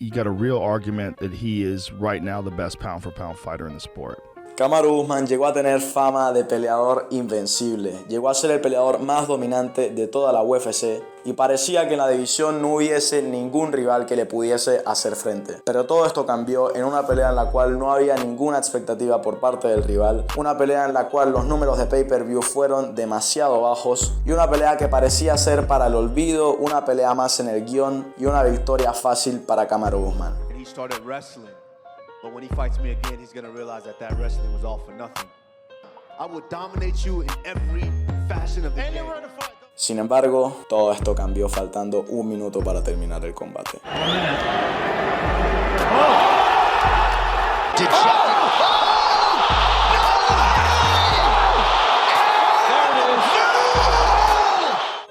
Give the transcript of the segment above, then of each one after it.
you got a real argument that he is right now the best pound for pound fighter in the sport. Kamaru Usman llegó a tener fama de peleador invencible, llegó a ser el peleador más dominante de toda la UFC y parecía que en la división no hubiese ningún rival que le pudiese hacer frente. Pero todo esto cambió en una pelea en la cual no había ninguna expectativa por parte del rival, una pelea en la cual los números de pay-per-view fueron demasiado bajos y una pelea que parecía ser para el olvido, una pelea más en el guión y una victoria fácil para Kamaru Usman. But when he fights me again, he's gonna realize that wrestling was all for nothing. I will dominate you in every fashion of the game. Sin embargo, todo esto cambió faltando un minuto para terminar el combate.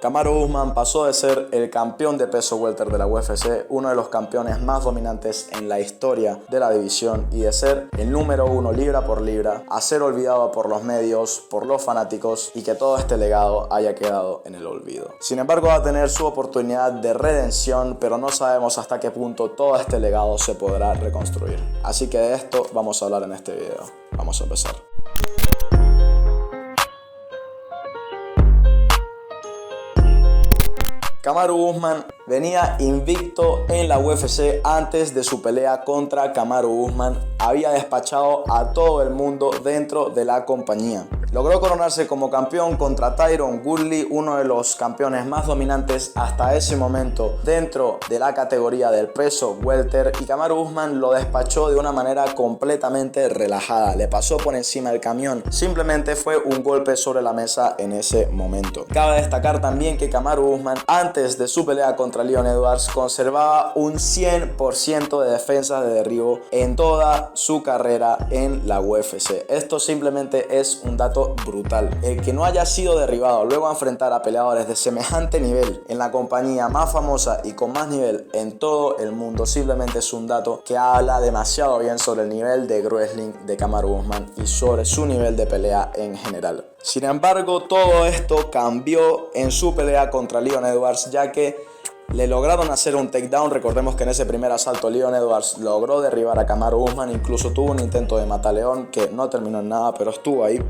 Kamaru Usman pasó de ser el campeón de peso welter de la UFC, uno de los campeones más dominantes en la historia de la división, y de ser el número uno libra por libra, a ser olvidado por los medios, por los fanáticos, y que todo este legado haya quedado en el olvido. Sin embargo, va a tener su oportunidad de redención, pero no sabemos hasta qué punto todo este legado se podrá reconstruir. Así que de esto vamos a hablar en este video. Vamos a empezar. Kamaru Usman venía invicto en la UFC antes de su pelea contra Kamaru Usman. Había despachado a todo el mundo dentro de la compañía. Logró coronarse como campeón contra Tyron Woodley, uno de los campeones más dominantes hasta ese momento dentro de la categoría del peso welter, y Kamaru Usman lo despachó de una manera completamente relajada. Le pasó por encima del camión. Simplemente fue un golpe sobre la mesa en ese momento. Cabe destacar también que Kamaru Usman, antes de su pelea contra Leon Edwards, conservaba un 100% de defensa de derribo en toda su carrera en la UFC. Esto simplemente es un dato brutal. El que no haya sido derribado luego a enfrentar a peleadores de semejante nivel en la compañía más famosa y con más nivel en todo el mundo simplemente es un dato que habla demasiado bien sobre el nivel de wrestling de Kamaru Usman y sobre su nivel de pelea en general. Sin embargo, todo esto cambió en su pelea contra Leon Edwards, ya que le lograron hacer un takedown. Recordemos que en ese primer asalto Leon Edwards logró derribar a Kamaru Usman, incluso tuvo un intento de mataleón que no terminó en nada, pero estuvo ahí.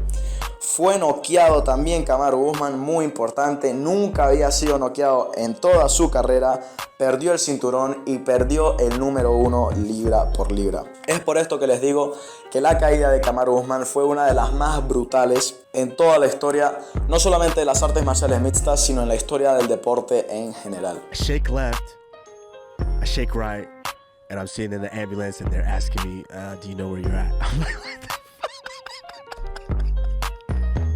Fue noqueado también Kamaru Usman, muy importante, nunca había sido noqueado en toda su carrera, perdió el cinturón y perdió el número uno libra por libra. Es por esto que les digo que la caída de Kamaru Usman fue una de las más brutales en toda la historia, no solamente de las artes marciales mixtas, sino en la historia del deporte en general. I shake left, I shake right, and I'm sitting in the ambulance and they're asking me, do you know where you're at? I'm like, what the fuck?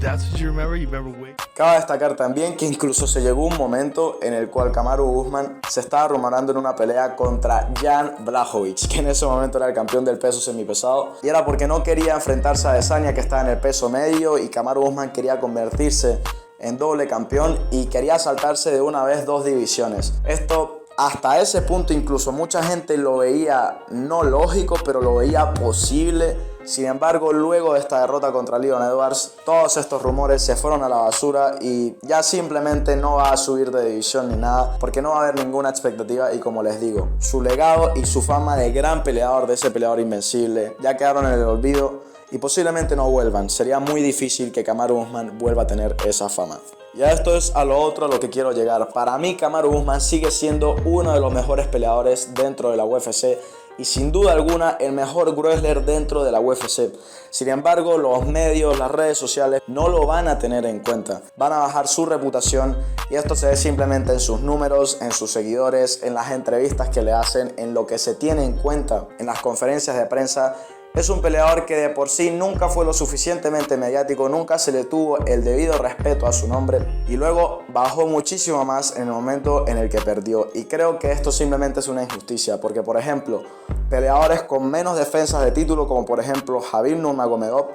That's what you remember? You remember when? Cabe destacar también que incluso se llegó un momento en el cual Kamaru Usman se estaba rumorando en una pelea contra Jan Blachowicz, que en ese momento era el campeón del peso semipesado, y era porque no quería enfrentarse a Adesanya, que estaba en el peso medio, y Kamaru Usman quería convertirse en doble campeón y quería saltarse de una vez dos divisiones. Esto hasta ese punto incluso mucha gente lo veía no lógico, pero lo veía posible. Sin embargo, luego de esta derrota contra Leon Edwards, todos estos rumores se fueron a la basura y ya simplemente no va a subir de división ni nada, porque no va a haber ninguna expectativa. Y como les digo, su legado y su fama de gran peleador, de ese peleador invencible, ya quedaron en el olvido y posiblemente no vuelvan. Sería muy difícil que Kamaru Usman vuelva a tener esa fama. Ya esto es a lo otro a lo que quiero llegar. Para mí Kamaru Usman sigue siendo uno de los mejores peleadores dentro de la UFC y sin duda alguna el mejor wrestler dentro de la UFC. Sin embargo, los medios, las redes sociales no lo van a tener en cuenta. Van a bajar su reputación y esto se ve simplemente en sus números, en sus seguidores, en las entrevistas que le hacen, en lo que se tiene en cuenta en las conferencias de prensa. Es un peleador que de por sí nunca fue lo suficientemente mediático, nunca se le tuvo el debido respeto a su nombre y luego bajó muchísimo más en el momento en el que perdió. Y creo que esto simplemente es una injusticia porque, por ejemplo, peleadores con menos defensas de título como por ejemplo Khabib Nurmagomedov,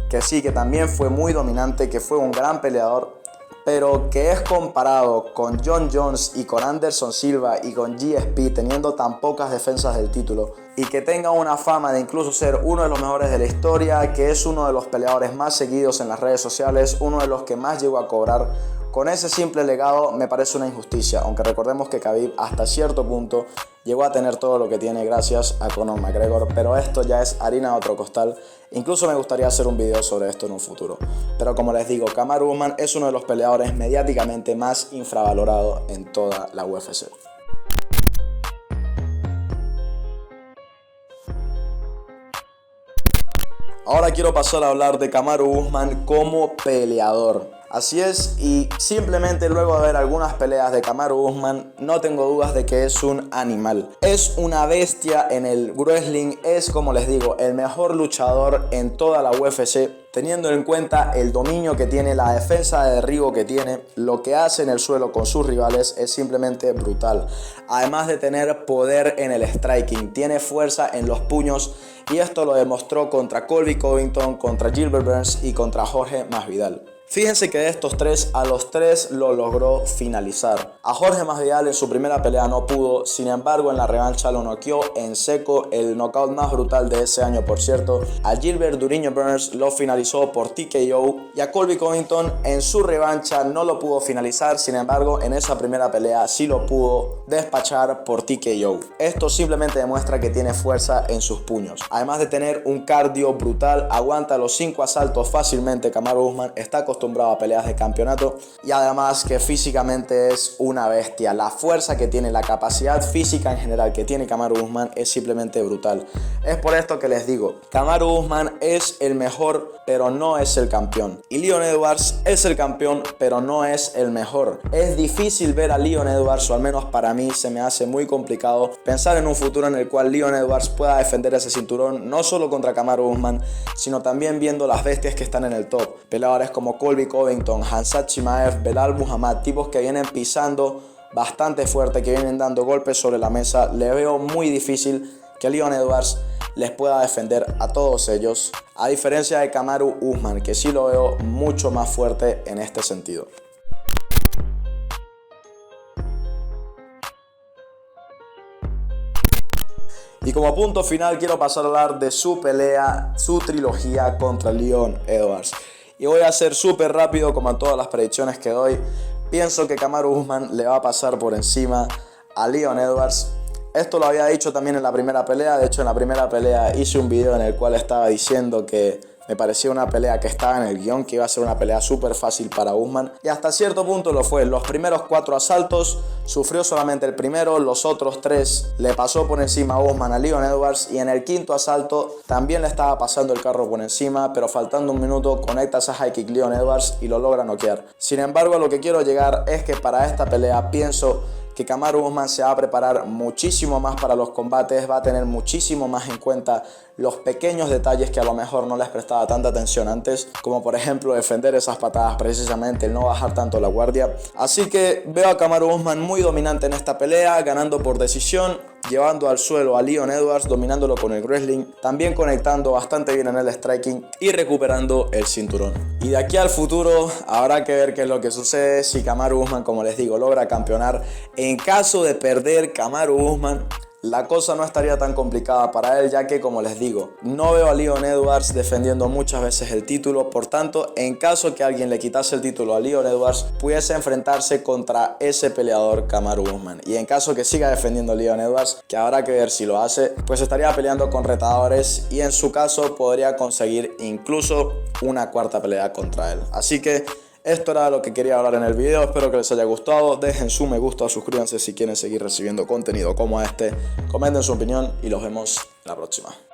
que sí, que también fue muy dominante, que fue un gran peleador, pero que es comparado con Jon Jones y con Anderson Silva y con GSP teniendo tan pocas defensas del título y que tenga una fama de incluso ser uno de los mejores de la historia, que es uno de los peleadores más seguidos en las redes sociales, uno de los que más llegó a cobrar Con ese simple legado me parece una injusticia, aunque recordemos que Khabib hasta cierto punto llegó a tener todo lo que tiene gracias a Conor McGregor, pero esto ya es harina de otro costal. Incluso me gustaría hacer un video sobre esto en un futuro. Pero como les digo, Kamaru Usman es uno de los peleadores mediáticamente más infravalorados en toda la UFC. Ahora quiero pasar a hablar de Kamaru Usman como peleador. Así es, y simplemente luego de ver algunas peleas de Kamaru Usman, no tengo dudas de que es un animal. Es una bestia en el wrestling, es, como les digo, el mejor luchador en toda la UFC, teniendo en cuenta el dominio que tiene, la defensa de derribo que tiene, lo que hace en el suelo con sus rivales es simplemente brutal. Además de tener poder en el striking, tiene fuerza en los puños, y esto lo demostró contra Colby Covington, contra Gilbert Burns y contra Jorge Masvidal. Fíjense que de estos tres, a los tres lo logró finalizar. A Jorge Masvidal en su primera pelea no pudo, sin embargo en la revancha lo noqueó en seco, el knockout más brutal de ese año por cierto. A Gilbert Duriño Burns lo finalizó por TKO y a Colby Covington en su revancha no lo pudo finalizar, sin embargo en esa primera pelea sí lo pudo despachar por TKO. Esto simplemente demuestra que tiene fuerza en sus puños. Además de tener un cardio brutal, aguanta los 5 asaltos fácilmente. Kamaru Usman está acostumbrado a peleas de campeonato y además que físicamente es una bestia. La fuerza que tiene, la capacidad física en general que tiene Kamaru Usman es simplemente brutal. Es por esto que les digo, Kamaru Usman es el mejor pero no es el campeón, y Leon Edwards es el campeón pero no es el mejor. Es difícil ver a Leon Edwards, o al menos para mí se me hace muy complicado pensar en un futuro en el cual Leon Edwards pueda defender ese cinturón, no solo contra Kamaru Usman, sino también viendo las bestias que están en el top. Peleadores como Colby Covington, Khamzat Chimaev, Belal Muhammad, tipos que vienen pisando bastante fuerte, que vienen dando golpes sobre la mesa. Le veo muy difícil que Leon Edwards les pueda defender a todos ellos, a diferencia de Kamaru Usman, que sí lo veo mucho más fuerte en este sentido. Y como punto final quiero pasar a hablar de su pelea, su trilogía contra Leon Edwards. Y voy a ser súper rápido como en todas las predicciones que doy. Pienso que Kamaru Usman le va a pasar por encima a Leon Edwards. Esto lo había dicho también en la primera pelea. De hecho, en la primera pelea hice un video en el cual estaba diciendo que me parecía una pelea que estaba en el guión, que iba a ser una pelea súper fácil para Usman. Y hasta cierto punto lo fue. Los primeros 4 asaltos sufrió solamente el primero, los otros 3 le pasó por encima a Usman a Leon Edwards. Y en el quinto asalto también le estaba pasando el carro por encima, pero faltando un minuto conecta esa high kick Leon Edwards y lo logra noquear. Sin embargo, a lo que quiero llegar es que para esta pelea pienso que Kamaru Usman se va a preparar muchísimo más para los combates, va a tener muchísimo más en cuenta los pequeños detalles que a lo mejor no les prestaba tanta atención antes, como por ejemplo defender esas patadas precisamente, el no bajar tanto la guardia. Así que veo a Kamaru Usman muy dominante en esta pelea, ganando por decisión, llevando al suelo a Leon Edwards, dominándolo con el wrestling, también conectando bastante bien en el striking y recuperando el cinturón. Y de aquí al futuro habrá que ver qué es lo que sucede si Kamaru Usman, como les digo, logra campeonar. En caso de perder Kamaru Usman, la cosa no estaría tan complicada para él, ya que, como les digo, no veo a Leon Edwards defendiendo muchas veces el título. Por tanto, en caso que alguien le quitase el título a Leon Edwards, pudiese enfrentarse contra ese peleador Kamaru Usman. Y en caso que siga defendiendo a Leon Edwards, que habrá que ver si lo hace, pues estaría peleando con retadores y en su caso podría conseguir incluso una cuarta pelea contra él. Así que esto era lo que quería hablar en el video, espero que les haya gustado, dejen su me gusta, suscríbanse si quieren seguir recibiendo contenido como este, comenten su opinión y los vemos la próxima.